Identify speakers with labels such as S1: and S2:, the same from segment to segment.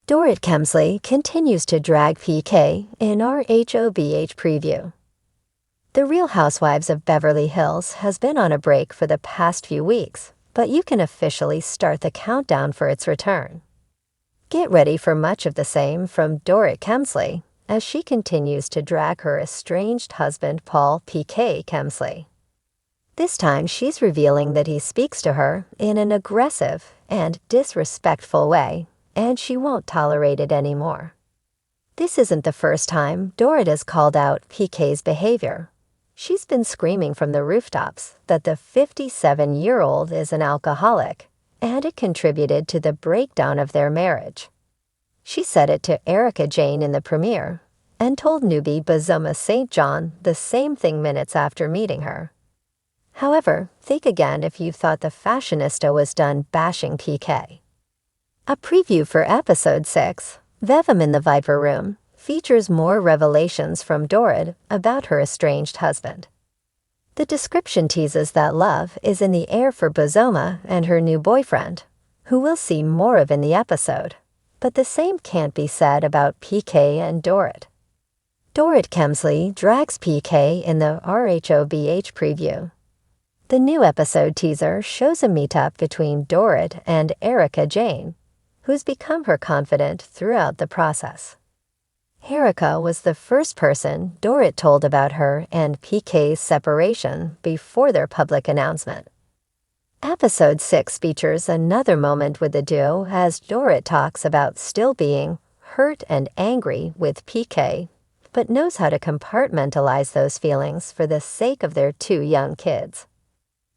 S1: Dorit Kemsley continues to drag PK in RHOBH preview. The Real Housewives of Beverly Hills has been on a break for the past few weeks, but you can officially start the countdown for its return. Get ready for much of the same from Dorit Kemsley as she continues to drag her estranged husband Paul PK Kemsley. This time she's revealing that he speaks to her in an aggressive and disrespectful way, and she won't tolerate it anymore. This isn't the first time Dorit has called out PK's behavior. She's been screaming from the rooftops that the 57-year-old is an alcoholic, and it contributed to the breakdown of their marriage. She said it to Erica Jane in the premiere, and told newbie Bozoma St. John the same thing minutes after meeting her. However, think again if you thought the fashionista was done bashing PK. A preview for Episode 6, Vevim in the Viper Room, features more revelations from Dorit about her estranged husband. The description teases that love is in the air for Bozoma and her new boyfriend, who we'll see more of in the episode, but the same can't be said about PK and Dorit. Dorit Kemsley drags PK in the RHOBH preview. The new episode teaser shows a meetup between Dorit and Erica Jane, who's become her confidant throughout the process. Erica was the first person Dorit told about her and PK's separation before their public announcement. Episode 6 features another moment with the duo as Dorit talks about still being hurt and angry with PK, but knows how to compartmentalize those feelings for the sake of their 2 young kids.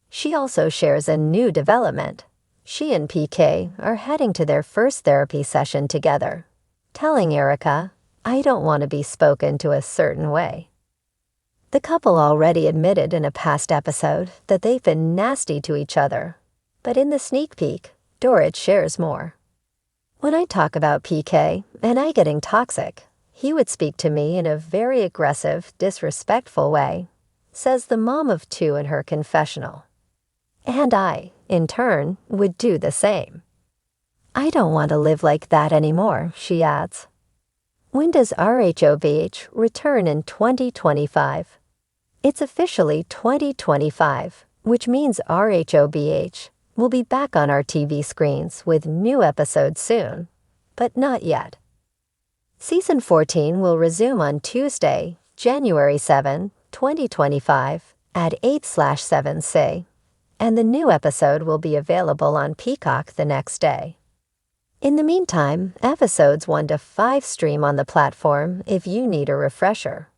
S1: She also shares a new development. She and PK are heading to their first therapy session together, telling Erica, "I don't want to be spoken to a certain way." The couple already admitted in a past episode that they've been nasty to each other, but in the sneak peek, Dorit shares more. "When I talk about PK and I getting toxic, he would speak to me in a very aggressive, disrespectful way," says the mom of 2 in her confessional. "And I, in turn, would do the same. I don't want to live like that anymore," she adds. When does RHOBH return in 2025? It's officially 2025, which means RHOBH will be back on our TV screens with new episodes soon, but not yet. Season 14 will resume on Tuesday, January 7, 2025 at 8/7C. And the new episode will be available on Peacock the next day. In the meantime, episodes 1 to 5 stream on the platform if you need a refresher.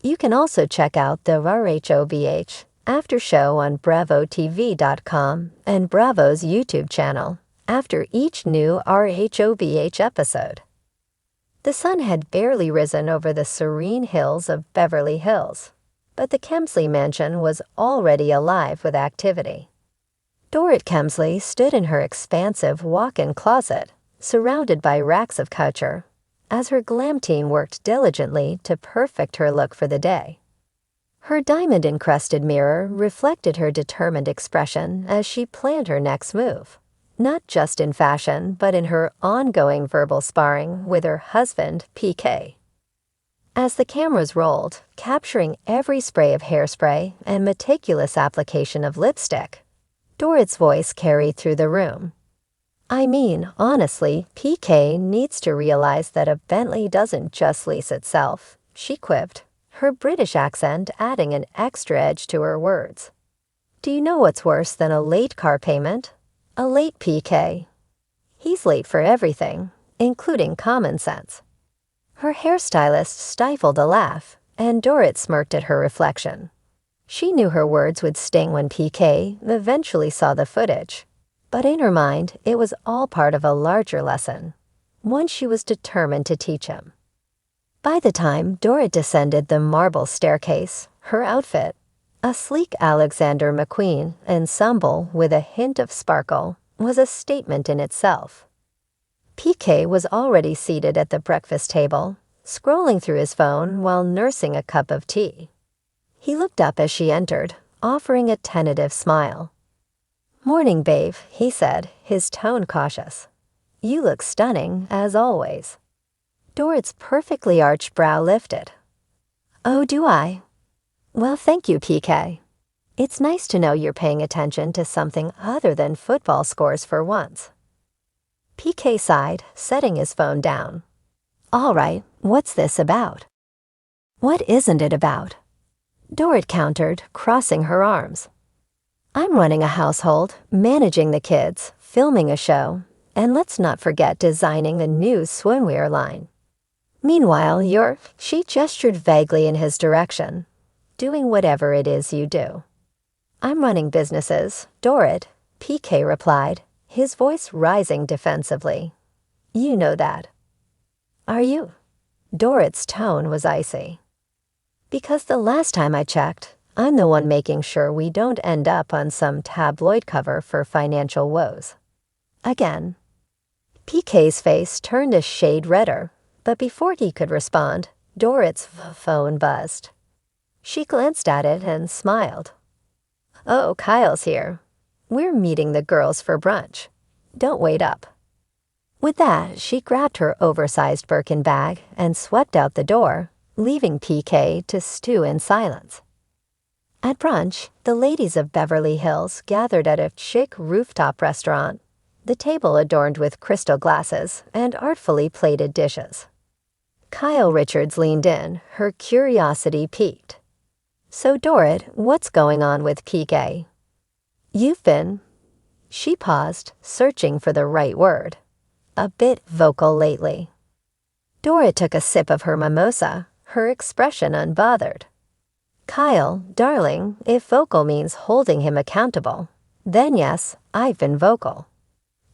S1: You can also check out the RHOBH after show on BravoTV.com and Bravo's YouTube channel after each new RHOBH episode. The sun had barely risen over the serene hills of Beverly Hills, but the Kemsley mansion was already alive with activity. Dorit Kemsley stood in her expansive walk-in closet, surrounded by racks of couture, as her glam team worked diligently to perfect her look for the day. Her diamond-encrusted mirror reflected her determined expression as she planned her next move, not just in fashion but in her ongoing verbal sparring with her husband, PK. As the cameras rolled, capturing every spray of hairspray and meticulous application of lipstick, Dorit's voice carried through the room. "I mean, honestly, PK needs to realize that a Bentley doesn't just lease itself," she quipped, her British accent adding an extra edge to her words. "Do you know what's worse than a late car payment? A late PK. He's late for everything, including common sense." Her hairstylist stifled a laugh, and Dorit smirked at her reflection. She knew her words would sting when PK eventually saw the footage, but in her mind, it was all part of a larger lesson, one she was determined to teach him. By the time Dorit descended the marble staircase, her outfit, a sleek Alexander McQueen ensemble with a hint of sparkle, was a statement in itself. PK was already seated at the breakfast table, scrolling through his phone while nursing a cup of tea. He looked up as she entered, offering a tentative smile. "Morning, babe," he said, his tone cautious. You look stunning, as always. Dorit's perfectly arched brow lifted. Oh, do I? Well, thank you, PK. It's nice to know you're paying attention to something other than football scores for once. PK sighed, setting his phone down. All right, what's this about? What isn't it about? Dorit countered, crossing her arms. I'm running a household, managing the kids, filming a show, and let's not forget designing the new swimwear line. Meanwhile, she gestured vaguely in his direction, doing whatever it is you do. I'm running businesses, Dorit, PK replied, his voice rising defensively. You know that. Are you? Dorit's tone was icy. Because the last time I checked, I'm the one making sure we don't end up on some tabloid cover for financial woes. Again. PK's face turned a shade redder, but before he could respond, Dorit's phone buzzed. She glanced at it and smiled. Oh, Kyle's here. We're meeting the girls for brunch. Don't wait up. With that, she grabbed her oversized Birkin bag and swept out the door, leaving PK to stew in silence. At brunch, the ladies of Beverly Hills gathered at a chic rooftop restaurant, the table adorned with crystal glasses and artfully plated dishes. Kyle Richards leaned in, her curiosity piqued. So, Dorit, what's going on with PK? You've been... She paused, searching for the right word. A bit vocal lately. Dorit took a sip of her mimosa, her expression unbothered. Kyle, darling, if vocal means holding him accountable, then yes, I've been vocal.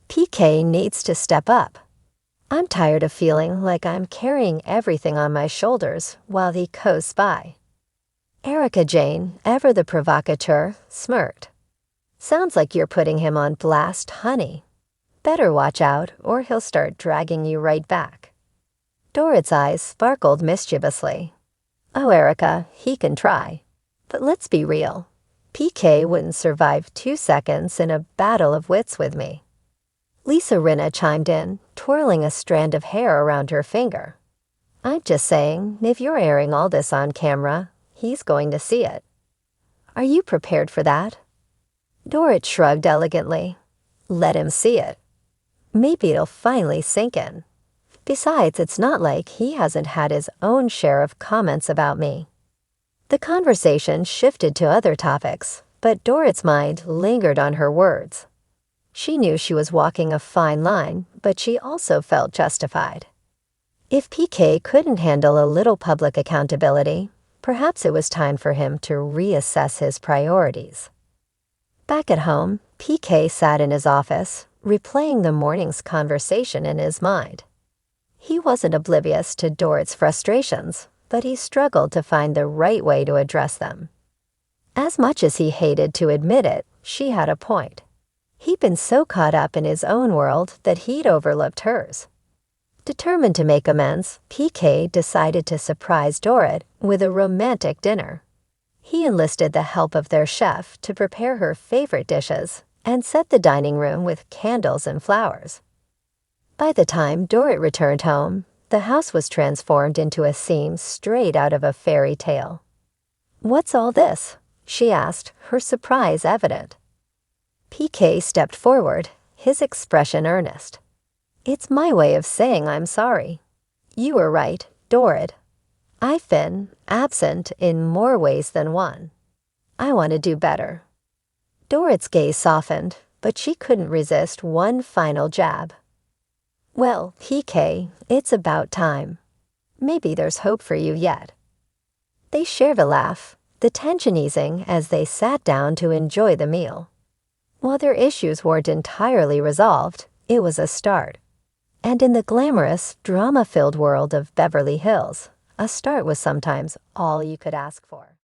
S1: PK needs to step up. I'm tired of feeling like I'm carrying everything on my shoulders while he coasts by. Erica Jane, ever the provocateur, smirked. Sounds like you're putting him on blast, honey. Better watch out, or he'll start dragging you right back. Dorit's eyes sparkled mischievously. Oh, Erica, he can try. But let's be real. PK wouldn't survive 2 seconds in a battle of wits with me. Lisa Rinna chimed in, twirling a strand of hair around her finger. I'm just saying, if you're airing all this on camera, he's going to see it. Are you prepared for that? Dorit shrugged elegantly. Let him see it. Maybe it'll finally sink in. Besides, it's not like he hasn't had his own share of comments about me. The conversation shifted to other topics, but Dorit's mind lingered on her words. She knew she was walking a fine line, but she also felt justified. If PK couldn't handle a little public accountability, perhaps it was time for him to reassess his priorities. Back at home, PK sat in his office, replaying the morning's conversation in his mind. He wasn't oblivious to Dorit's frustrations, but he struggled to find the right way to address them. As much as he hated to admit it, she had a point. He'd been so caught up in his own world that he'd overlooked hers. Determined to make amends, PK decided to surprise Dorit with a romantic dinner. He enlisted the help of their chef to prepare her favorite dishes and set the dining room with candles and flowers. By the time Dorit returned home, the house was transformed into a scene straight out of a fairy tale. What's all this? She asked, her surprise evident. PK stepped forward, his expression earnest. It's my way of saying I'm sorry. You were right, Dorit. I've been absent in more ways than one. I want to do better. Dorit's gaze softened, but she couldn't resist one final jab. Well, PK, it's about time. Maybe there's hope for you yet. They shared a laugh, the tension easing as they sat down to enjoy the meal. While their issues weren't entirely resolved, it was a start. And in the glamorous, drama-filled world of Beverly Hills, a start was sometimes all you could ask for.